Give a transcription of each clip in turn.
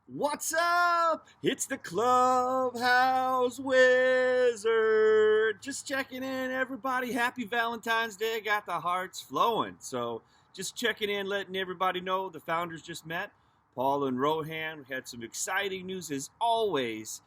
What's up? It's the Clubhouse Wizard. Just checking in, everybody. Happy Valentine's Day. Got the hearts flowing. So, just checking in, letting everybody know the founders just met. Paul and Rohan. We had some exciting news, as always,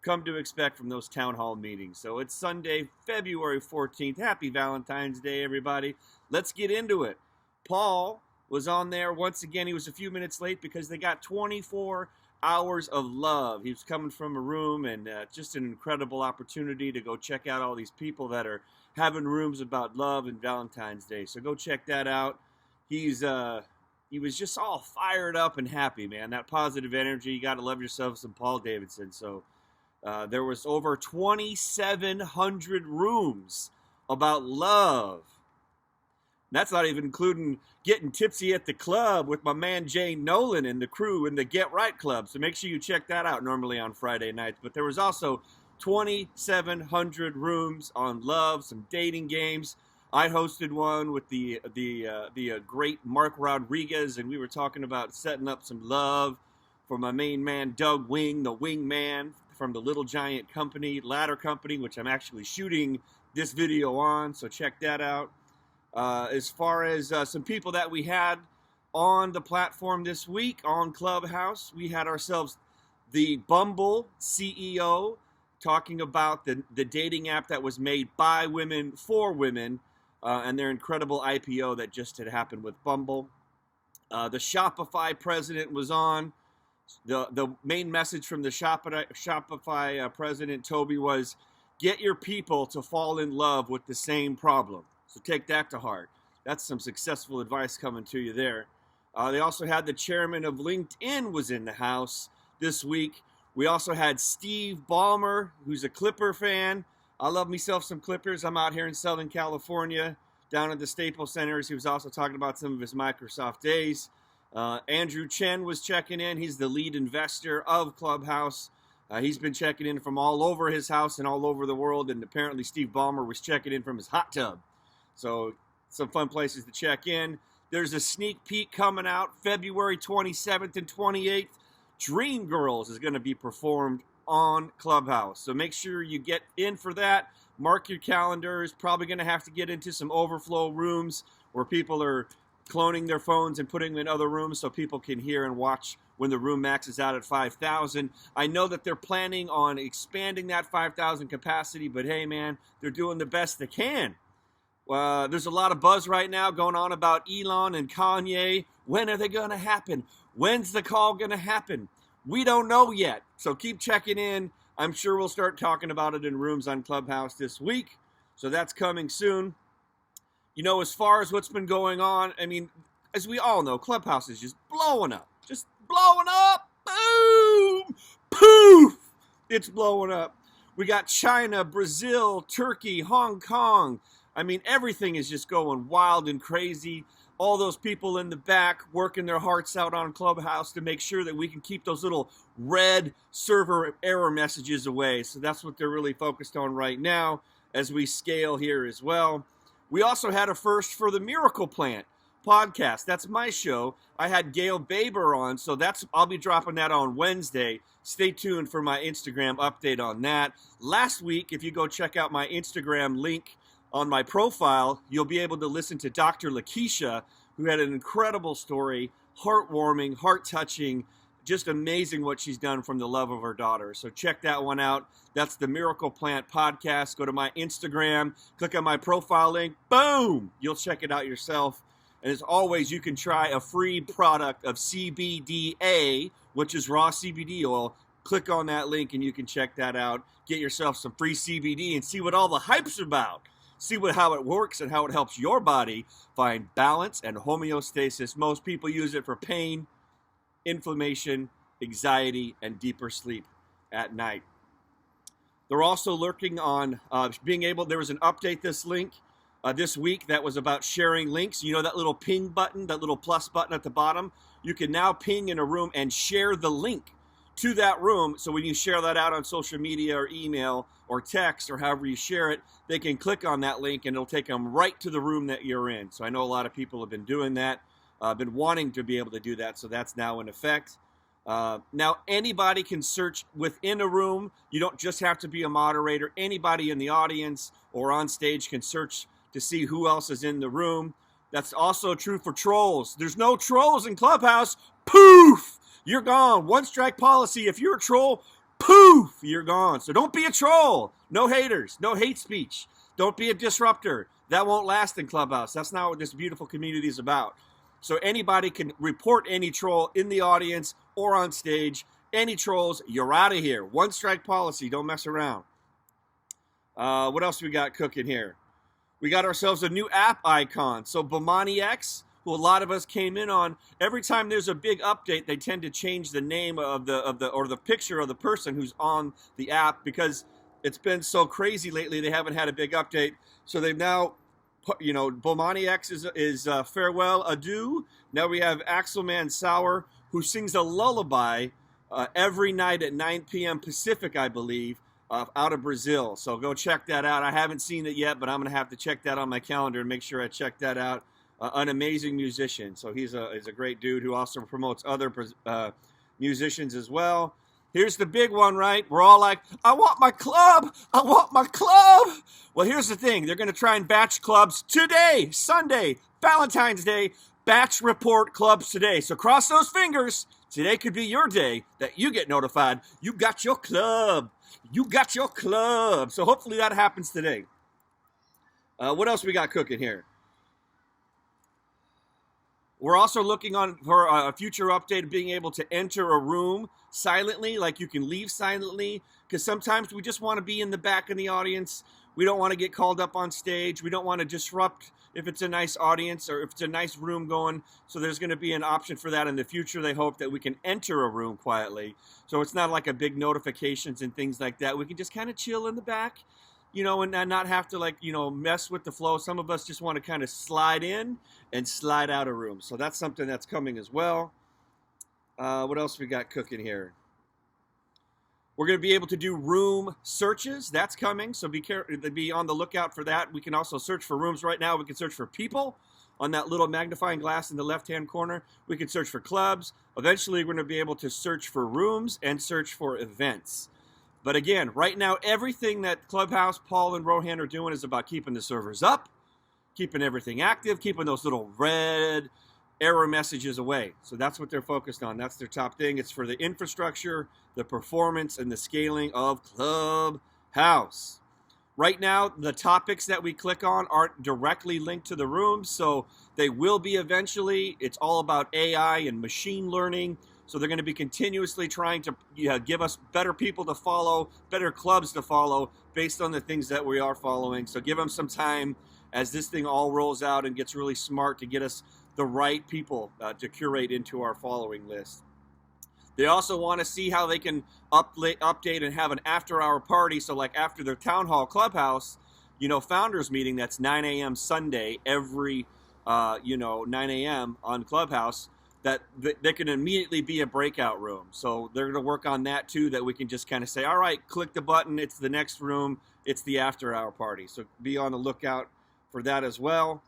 come to expect from those town hall meetings. So, it's Sunday, February 14th. Happy Valentine's Day, everybody. Let's get into it. Paul was on there once again. He was a few minutes late because they got 24 hours of love. He was coming from a room, and just an incredible opportunity to go check out all these people that are having rooms about love and Valentine's Day. So go check that out. He was just all fired up and happy, man. That positive energy. You got to love yourself some Paul Davidson. So there was over 2,700 rooms about love. That's not even including getting tipsy at the club with my man Jay Nolan and the crew in the Get Right Club. So make sure you check that out normally on Friday nights. But there was also 2,700 rooms on love, some dating games. I hosted one with the great Mark Rodriguez, and we were talking about setting up some love for my main man Doug Wing, the wingman from the Little Giant Company, Ladder Company, which I'm actually shooting this video on. So check that out. As far as some people that we had on the platform this week on Clubhouse, we had ourselves the Bumble CEO talking about the dating app that was made by women for women and their incredible IPO that just had happened with Bumble. The Shopify president was on. The main message from the Shopify president, Toby, was get your people to fall in love with the same problem. So take that to heart. That's some successful advice coming to you there. They also had the chairman of LinkedIn was in the house this week. We also had Steve Ballmer, who's a Clipper fan. I love myself some Clippers. I'm out here in Southern California, down at the Staples Centers. He was also talking about some of his Microsoft days. Andrew Chen was checking in. He's the lead investor of Clubhouse. He's been checking in from all over his house and all over the world. And apparently Steve Ballmer was checking in from his hot tub. So some fun places to check in. There's a sneak peek coming out February 27th and 28th. Dreamgirls is going to be performed on Clubhouse. So make sure you get in for that. Mark your calendars. Probably going to have to get into some overflow rooms where people are cloning their phones and putting them in other rooms so people can hear and watch when the room maxes out at 5,000. I know that they're planning on expanding that 5,000 capacity, but hey, man, they're doing the best they can. There's a lot of buzz right now going on about Elon and Kanye. When are they going to happen? When's the call going to happen? We don't know yet. So keep checking in. I'm sure we'll start talking about it in rooms on Clubhouse this week. So that's coming soon. You know, as far as what's been going on, I mean, as we all know, Clubhouse is just blowing up. Just blowing up. Boom! Poof! It's blowing up. We got China, Brazil, Turkey, Hong Kong. I mean, everything is just going wild and crazy. All those people in the back working their hearts out on Clubhouse to make sure that we can keep those little red server error messages away. So that's what they're really focused on right now as we scale here as well. We also had a first for the Miracle Plant podcast. That's my show. I had Gail Baber on, so I'll be dropping that on Wednesday. Stay tuned for my Instagram update on that. Last week, if you go check out my Instagram link on my profile, you'll be able to listen to Dr. Lakeisha, who had an incredible story, heartwarming, heart-touching, just amazing what she's done from the love of her daughter. So check that one out. That's the Miracle Plant podcast. Go to my Instagram, click on my profile link, boom! You'll check it out yourself. And as always, you can try a free product of CBDA, which is raw CBD oil. Click on that link and you can check that out. Get yourself some free CBD and see what all the hype's about. See how it works and how it helps your body find balance and homeostasis. Most people use it for pain, inflammation, anxiety, and deeper sleep at night. They're also lurking on there was an update this week that was about sharing links. You know that little ping button, that little plus button at the bottom? You can now ping in a room and share the link to that room. So when you share that out on social media or email or text or however you share it, they can click on that link and it'll take them right to the room that you're in. So I know a lot of people have been doing that, been wanting to be able to do that. So that's now in effect. Now, anybody can search within a room. You don't just have to be a moderator. Anybody in the audience or on stage can search to see who else is in the room. That's also true for trolls. There's no trolls in Clubhouse. Poof! You're gone. One strike policy. If you're a troll, poof! You're gone. So don't be a troll. No haters. No hate speech. Don't be a disruptor. That won't last in Clubhouse. That's not what this beautiful community is about. So anybody can report any troll in the audience or on stage. Any trolls, you're out of here. One strike policy. Don't mess around. What else we got cooking here? We got ourselves a new app icon. So Bomani X, who a lot of us came in on, every time there's a big update, they tend to change the name of the picture of the person who's on the app, because it's been so crazy lately. They haven't had a big update, so they've now put, Bomani X is farewell, adieu. Now we have Axelman Sauer, who sings a lullaby every night at 9 p.m. Pacific, I believe. Out of Brazil. So go check that out. I haven't seen it yet, but I'm going to have to check that on my calendar and make sure I check that out. An amazing musician. So he's a great dude who also promotes other musicians as well. Here's the big one, right? We're all like, I want my club. I want my club. Well, here's the thing. They're going to try and batch clubs today, Sunday, Valentine's Day. Batch report clubs today. So cross those fingers. Today could be your day that you get notified. You got your club. You got your club. So hopefully that happens today. What else we got cooking here? We're also looking on for a future update of being able to enter a room silently, like you can leave silently, because sometimes we just want to be in the back in the audience. We don't want to get called up on stage. We don't want to disrupt if it's a nice audience or if it's a nice room going. So there's going to be an option for that in the future. They hope that we can enter a room quietly. So it's not like a big notifications and things like that. We can just kind of chill in the back, and not have to mess with the flow. Some of us just want to kind of slide in and slide out of rooms. So that's something that's coming as well. What else we got cooking here? We're going to be able to do room searches. That's coming, so be on the lookout for that. We can also search for rooms right now. We can search for people on that little magnifying glass in the left-hand corner. We can search for clubs. Eventually, we're going to be able to search for rooms and search for events. But again, right now, everything that Clubhouse, Paul, and Rohan are doing is about keeping the servers up, keeping everything active, keeping those little red error messages away. So that's what they're focused on. That's their top thing. It's for the infrastructure, the performance, and the scaling of Clubhouse. Right now, the topics that we click on aren't directly linked to the rooms, so they will be eventually. It's all about AI and machine learning. So they're going to be continuously trying to give us better people to follow, better clubs to follow based on the things that we are following. So give them some time as this thing all rolls out and gets really smart to get us the right people to curate into our following list. They also want to see how they can update and have an after-hour party. So like after their Town Hall Clubhouse, founders meeting, that's 9 a.m. Sunday, every, 9 a.m. on Clubhouse, that there can immediately be a breakout room. So they're going to work on that too, that we can just kind of say, all right, click the button, it's the next room, it's the after-hour party. So be on the lookout for that as well.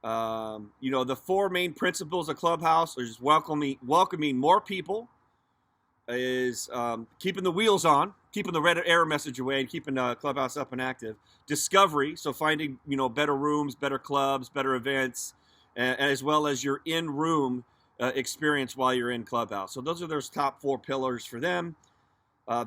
The four main principles of Clubhouse is welcoming more people, is keeping the wheels on, keeping the red error message away, and keeping Clubhouse up and active. Discovery, so finding better rooms, better clubs, better events, as well as your in-room experience while you're in Clubhouse. So those are their top four pillars for them.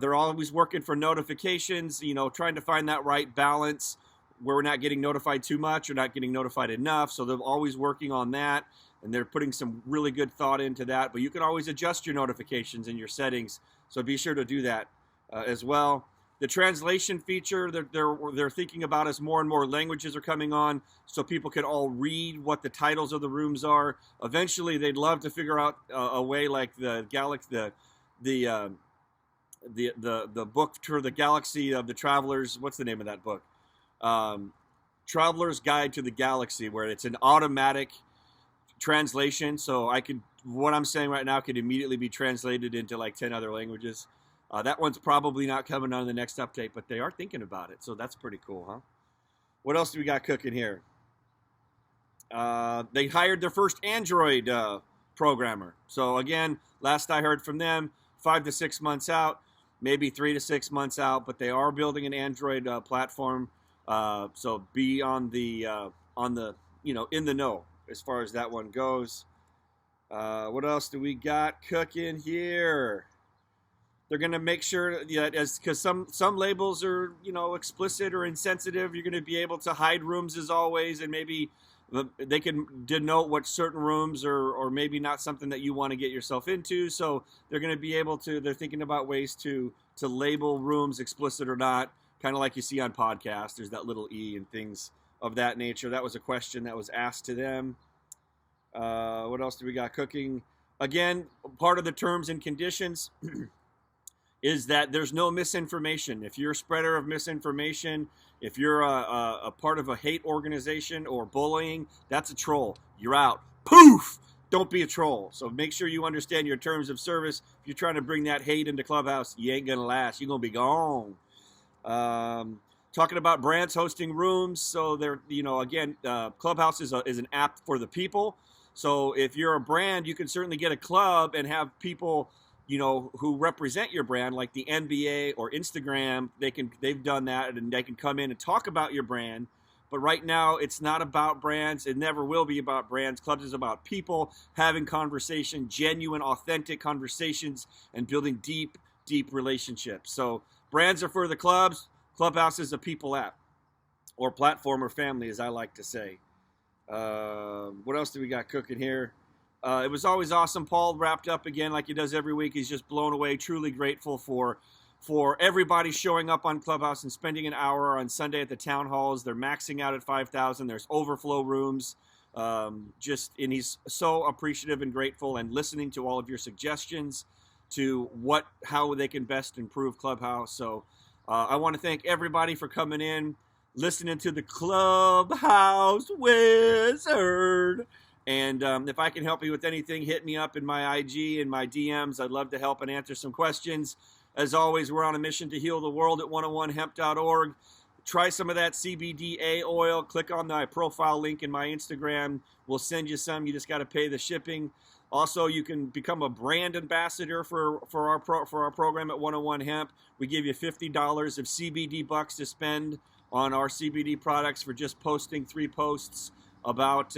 They're always working for notifications, trying to find that right balance where we're not getting notified too much or not getting notified enough. So they're always working on that, and they're putting some really good thought into that. But you can always adjust your notifications in your settings, so be sure to do that as well. The translation feature, they're thinking about as more and more languages are coming on, so people can all read what the titles of the rooms are. Eventually, they'd love to figure out a way like the book for the Galaxy of the Travelers. What's the name of that book? Traveler's Guide to the Galaxy, where it's an automatic translation. So what I'm saying right now could immediately be translated into like 10 other languages. That one's probably not coming on the next update, but they are thinking about it. So that's pretty cool, huh? What else do we got cooking here? They hired their first Android programmer. So again, last I heard from them, 5 to 6 months out, maybe 3 to 6 months out, but they are building an Android platform. So be on the in the know as far as that one goes. What else do we got cooking here? They're going to make sure that because some labels are, explicit or insensitive, you're going to be able to hide rooms as always, and maybe they can denote what certain rooms or maybe not something that you want to get yourself into. So they're going to be able to, they're thinking about ways to label rooms explicit or not, kind of like you see on podcasts. There's that little E and things of that nature. That was a question that was asked to them. What else do we got cooking? Again, part of the terms and conditions is that there's no misinformation. If you're a spreader of misinformation, if you're a part of a hate organization or bullying, that's a troll. You're out. Poof! Don't be a troll. So make sure you understand your terms of service. If you're trying to bring that hate into Clubhouse, you ain't going to last. You're going to be gone. Talking about brands hosting rooms. So they're, again, Clubhouse is an app for the people. So if you're a brand, you can certainly get a club and have people who represent your brand, like the NBA or Instagram. They've done that, and they can come in and talk about your brand. But right now, it's not about brands. It never will be about brands. Clubs is about people having conversation, genuine, authentic conversations, and building deep, deep relationships. So brands are for the clubs. Clubhouse is a people app, or platform, or family, as I like to say. What else do we got cooking here? It was always awesome. Paul wrapped up again like he does every week. He's just blown away, truly grateful for everybody showing up on Clubhouse and spending an hour on Sunday at the town halls. They're maxing out at 5,000. There's overflow rooms. And he's so appreciative and grateful and listening to all of your suggestions to how they can best improve Clubhouse. So I want to thank everybody for coming in, listening to the Clubhouse Wizard. And if I can help you with anything, hit me up in my IG and my DMs. I'd love to help and answer some questions. As always, we're on a mission to heal the world at 101hemp.org. Try some of that CBDA oil. Click on my profile link in my Instagram. We'll send you some. You just got to pay the shipping. Also, you can become a brand ambassador for our program at 101 Hemp. We give you $50 of CBD bucks to spend on our CBD products for just posting 3 posts about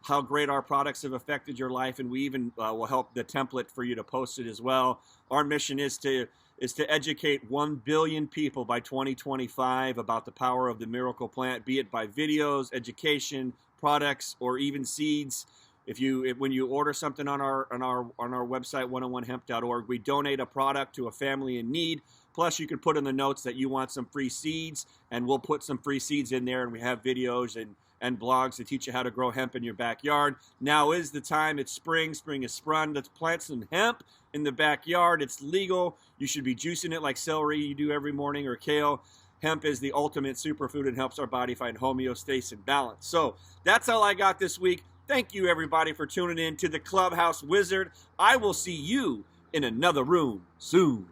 how great our products have affected your life, and we even will help the template for you to post it as well. Our mission is to educate 1 billion people by 2025 about the power of the miracle plant, be it by videos, education, products, or even seeds. When you order something on our website 101hemp.org, we donate a product to a family in need. Plus, you can put in the notes that you want some free seeds, and we'll put some free seeds in there, and we have videos and blogs to teach you how to grow hemp in your backyard. Now is the time. It's spring. Spring is sprung. Let's plant some hemp in the backyard. It's legal. You should be juicing it like celery you do every morning, or kale. Hemp is the ultimate superfood and helps our body find homeostasis and balance. So that's all I got this week. Thank you, everybody, for tuning in to the Clubhouse Wizard. I will see you in another room soon.